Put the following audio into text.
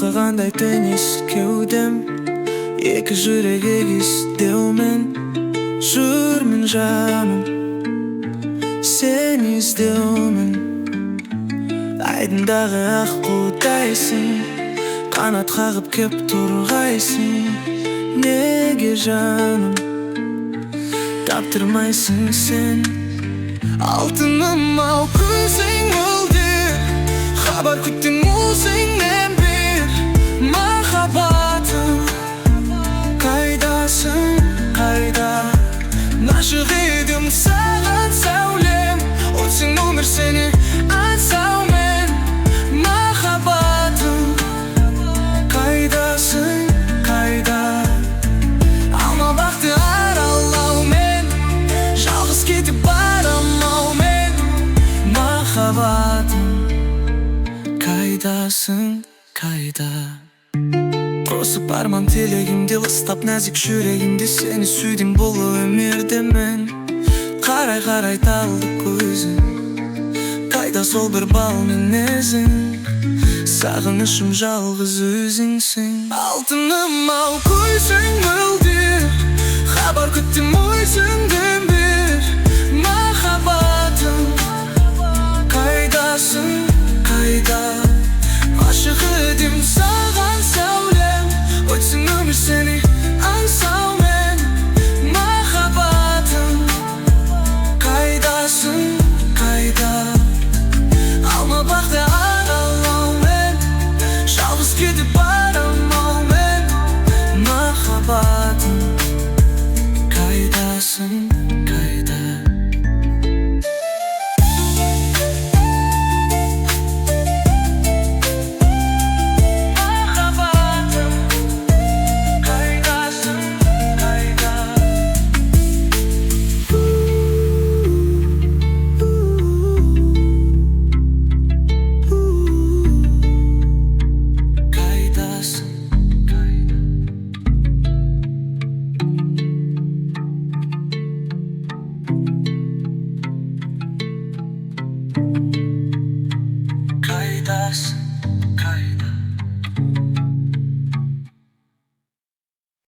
Kalkagандай tenis kewdem, iki жүрек егіздеумен жүрмін жаным, сені іздеумен. Айдындағы ақ қудайсың, қанат қағып кеп тұрғайсың. Неге жаным таптырмайсың сен? Алтыным ау көзің мөлдір, хабар күттің өзіңнен бір. Махаббатым қайдасың, қайда? Ғашық едім саған сәулем, өтсің өмір сені аңсаумен. Махаббатым қайдасың, қайда? Алма бақты аралаумен, жалғыз кетіп барамаумен. Махаббатым қайдасың, қайда? Қосып арман тілегімде, лыстап нәзік жүрегімде сені сүйдім бұл өмірде мен. Қарай талды көзің, қайда сол бір бал мінезің? Сағынышым жалғыз өзіңсің. Алтыным ау көзің мөлдір, хабар күттім өзіңден бір. Махаббатым қайдасың, қайда? Ғашық едім саған сәулем, өтсің өмір сені аңсаумен. Махаббатым қайдасың, қайда? Алма бақты аралаумен, жалғыз кетіп барамаумен. Махаббатым қайдасың?